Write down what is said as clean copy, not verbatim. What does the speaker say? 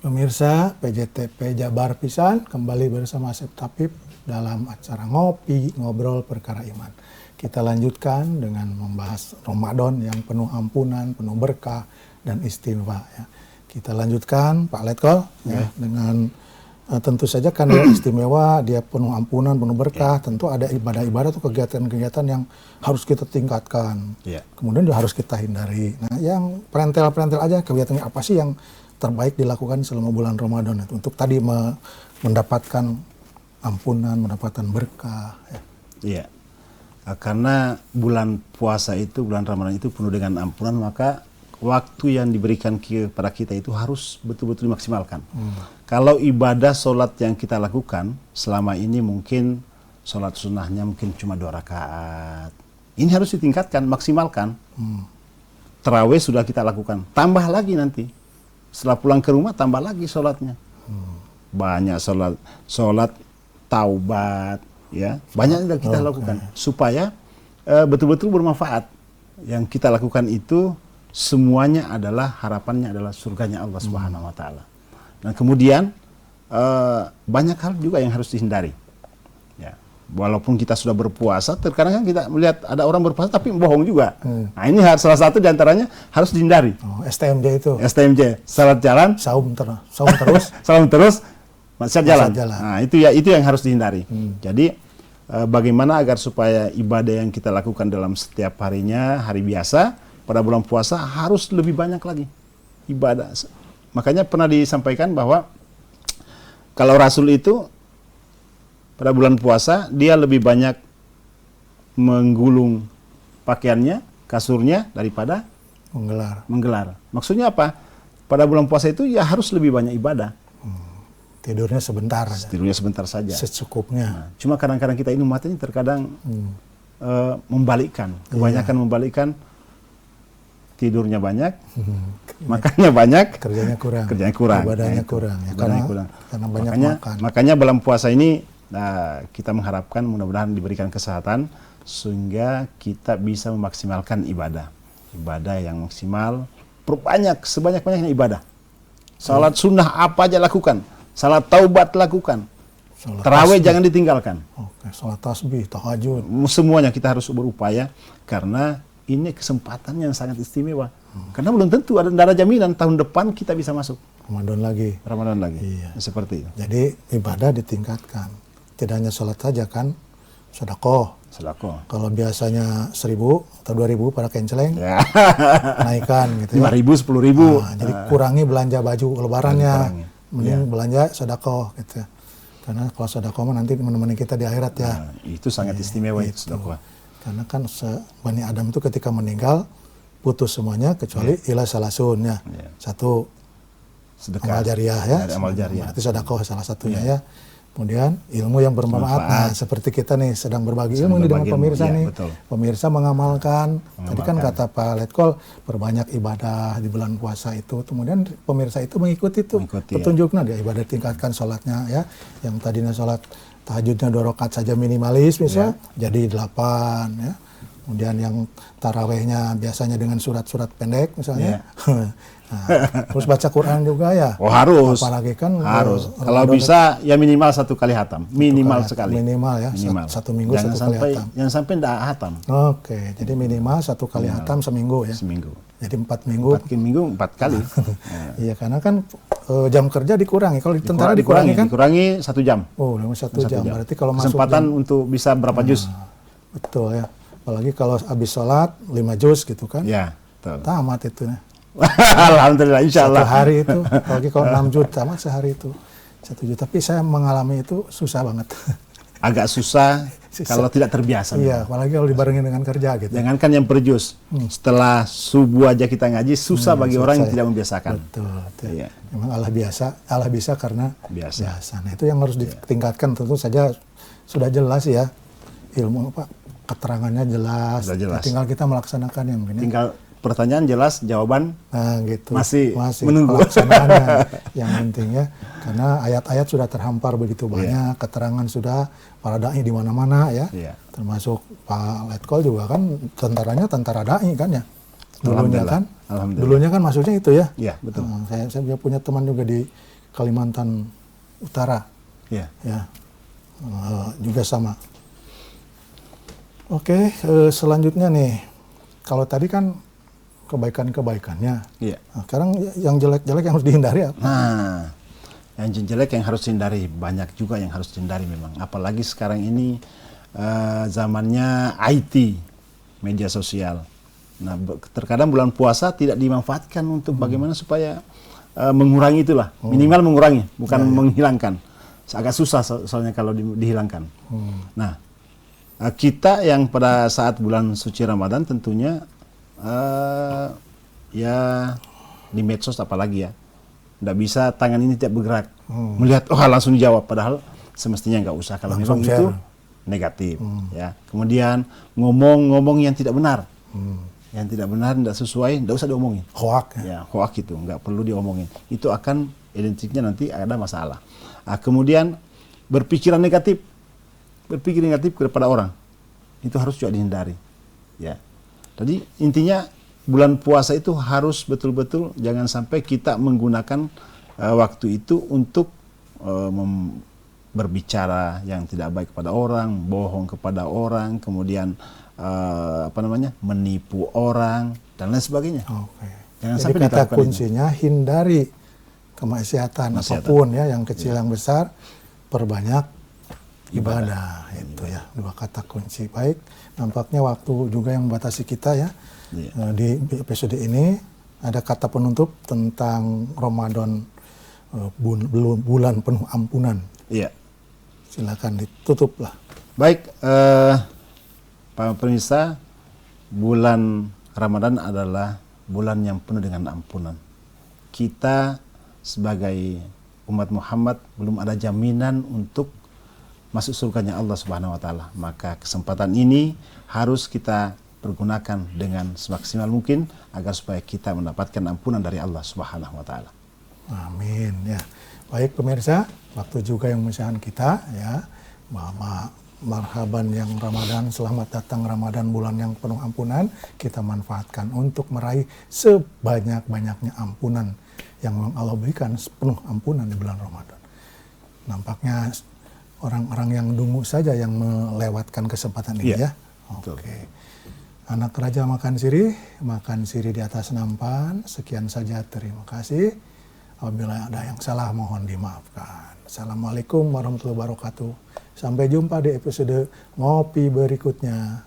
Pemirsa PJTP Jabar Pisan kembali bersama Asep Tapip dalam acara Ngopi Ngobrol Perkara Iman. Kita lanjutkan dengan membahas Ramadan yang penuh ampunan, penuh berkah dan istimewa. Ya. Kita lanjutkan Pak Letkol ya, dengan tentu saja kan dia istimewa, dia penuh ampunan, penuh berkah. Tentu ada ibadah-ibadah atau kegiatan-kegiatan yang harus kita tingkatkan. Kemudian juga harus kita hindari. Nah, yang perentel-perentel aja kegiatannya apa sih yang terbaik dilakukan selama bulan Ramadan itu untuk tadi mendapatkan ampunan, mendapatkan berkah. Ya. Iya, karena bulan puasa itu, bulan Ramadan itu penuh dengan ampunan, maka waktu yang diberikan kepada kita itu harus betul-betul dimaksimalkan. Kalau ibadah sholat yang kita lakukan selama ini mungkin sholat sunnahnya mungkin cuma 2 rakaat. Ini harus ditingkatkan, maksimalkan. Tarawih sudah kita lakukan, tambah lagi nanti. Setelah pulang ke rumah tambah lagi sholatnya. Banyak sholat taubat, ya banyak yang kita lakukan supaya betul-betul bermanfaat. Yang kita lakukan itu semuanya adalah harapannya adalah surganya Allah Subhanahu Wa Taala. Dan kemudian banyak hal juga yang harus dihindari. Ya, walaupun kita sudah berpuasa, terkadang kan kita melihat ada orang berpuasa tapi bohong juga. Nah ini salah satu diantaranya harus dihindari. STMJ itu. STMJ, salat jalan, saum terus, saum terus, maksiat jalan. Nah itu yang harus dihindari. Jadi bagaimana agar supaya ibadah yang kita lakukan dalam setiap harinya, hari biasa, pada bulan puasa harus lebih banyak lagi ibadah. Makanya pernah disampaikan bahwa kalau Rasul itu pada bulan puasa dia lebih banyak menggulung pakaiannya, kasurnya daripada menggelar. Maksudnya apa? Pada bulan puasa itu ya harus lebih banyak ibadah. Tidurnya sebentar aja. Tidurnya sebentar saja. Secukupnya. Nah, cuma kadang-kadang kita ini umat ini terkadang membalikkan. Kebanyakan membalikkan. Tidurnya banyak, makannya banyak, kerjanya kurang, ibadahnya kurang. Ya, karena banyak makan. Makanya bulan puasa ini kita mengharapkan mudah-mudahan diberikan kesehatan sehingga kita bisa memaksimalkan ibadah yang maksimal, perbanyak sebanyak-banyaknya ibadah. Salat sunnah apa aja lakukan, salat taubat lakukan, tarawih jangan ditinggalkan. Salat tasbih, tahajud, semuanya kita harus berupaya karena ini kesempatan yang sangat istimewa. Karena belum tentu ada jaminan tahun depan kita bisa masuk Ramadan lagi. Iya. Seperti itu. Jadi ibadah ditingkatkan. Tidak hanya sholat saja kan, sedekah. Kalau biasanya 1.000 atau 2.000 pada kenceleng, naikkan gitu ya. 5.000, 10.000. Nah, jadi kurangi belanja baju lebarannya, mending belanja sedekah gitu ya. Karena kalau sedekah nanti menemani kita di akhirat ya. Nah, itu sangat istimewa itu sedekah. Karena kan Bani Adam itu ketika meninggal putus semuanya kecuali ila salasunnya. Satu sedekah, amal jariah ya. Berarti sedekah salah satunya ya. Kemudian ilmu yang bermanfaat. Nah, seperti kita nih sedang berbagi ilmu nih dengan pemirsa nih. Betul. Pemirsa mengamalkan. Tadi kan kata Pak Letkol perbanyak ibadah di bulan puasa itu. Kemudian pemirsa itu mengikuti petunjuknya dia ibadah tingkatkan sholatnya ya. Yang tadinya sholat tahajudnya 2 rakaat saja minimalis bisa jadi 8 ya. Kemudian yang tarawehnya biasanya dengan surat-surat pendek misalnya. Nah, terus baca Quran juga ya. Oh harus. Apalagi kan harus. Kalau bisa ya minimal 1 kali hatam. Minimal sekali. Minimal ya. Satu minggu jangan 1 kali hatam. Jangan sampai tidak hatam. Oke, jadi minimal 1 kali hatam seminggu ya. Seminggu. Jadi 4 minggu. 4 kali. Iya karena kan jam kerja dikurangi. Kalau di tentara dikurangi kan? Dikurangi 1 jam. Oh, 1 jam. Berarti kalau kesempatan masuk untuk bisa berapa juz? Betul ya. Apalagi kalau habis sholat 5 juz gitu kan? Ya, betul. Tamat itu ya. Alhamdulillah, insya Allah. 1 hari itu, apalagi kalau 6 juz tamat sehari itu 1 juz. Tapi saya mengalami itu susah banget. Agak susah kalau tidak terbiasa. Iya, apalagi kalau dibarengin dengan kerja gitu. Jangankan yang per juz, setelah subuh aja kita ngaji susah bagi orang yang tidak membiasakan. Betul. Iya. Memang Allah bisa karena biasa. Nah itu yang harus ditingkatkan. Tentu saja sudah jelas ya ilmu keterangannya jelas. Tinggal kita melaksanakan yang begini. Tinggal pertanyaan jelas, jawaban gitu. masih menunggu pelaksanaannya yang penting ya. Karena ayat-ayat sudah terhampar begitu banyak, keterangan sudah para dai di mana-mana ya. Termasuk Pak Letkol juga kan tentaranya tentara dai kan ya. Dulunya kan maksudnya itu ya. Iya, betul. Saya punya teman juga di Kalimantan Utara, Ya. ya juga sama. Oke, selanjutnya nih, kalau tadi kan kebaikan-kebaikannya, Iya. nah, sekarang yang jelek-jelek yang harus dihindari apa? Nah, yang jelek yang harus dihindari, banyak juga yang harus dihindari memang. Apalagi sekarang ini zamannya IT, media sosial. Nah, terkadang bulan puasa tidak dimanfaatkan untuk bagaimana supaya mengurangi itulah, minimal mengurangi, bukan menghilangkan. Agak susah soalnya kalau dihilangkan. Nah, kita yang pada saat bulan suci Ramadan tentunya ya di medsos apalagi ya, tidak bisa tangan ini tidak bergerak, melihat langsung dijawab, padahal semestinya nggak usah kalau memang itu negatif. Ya, kemudian ngomong yang tidak benar. Yang tidak benar, tidak sesuai, tidak usah diomongin. Hoak. Ya, hoak itu nggak perlu diomongin. Itu akan identiknya nanti ada masalah. Kemudian berpikir negatif kepada orang, itu harus juga dihindari. Ya, jadi intinya bulan puasa itu harus betul-betul jangan sampai kita menggunakan waktu itu untuk berbicara yang tidak baik kepada orang, bohong kepada orang, kemudian menipu orang dan lain sebagainya. Oke. Jangan Jadi sampai kata dilakukan kuncinya hindari kemaksiatan apapun ya, yang kecil yang besar, perbanyak ibadah. Itu ya, dua kata kunci. Baik, nampaknya waktu juga yang membatasi kita ya. Di episode ini ada kata penutup tentang Ramadan, bulan penuh ampunan. Iya. Silakan ditutup lah. Baik, Pak pemirsa, bulan Ramadan adalah bulan yang penuh dengan ampunan. Kita sebagai umat Muhammad belum ada jaminan untuk masuk surganya Allah Subhanahu wa taala. Maka kesempatan ini harus kita pergunakan dengan semaksimal mungkin agar supaya kita mendapatkan ampunan dari Allah Subhanahu wa taala. Amin ya. Baik pemirsa, waktu juga yang memisahkan kita ya. Marhaban yang Ramadan, selamat datang Ramadan, bulan yang penuh ampunan. Kita manfaatkan untuk meraih sebanyak-banyaknya ampunan yang Allah berikan, penuh ampunan di bulan Ramadan. Nampaknya orang-orang yang dungu saja yang melewatkan kesempatan ini ya. Oke. Anak raja makan siri di atas nampan. Sekian saja, terima kasih. Apabila ada yang salah mohon dimaafkan. Assalamualaikum warahmatullahi wabarakatuh. Sampai jumpa di episode ngopi berikutnya.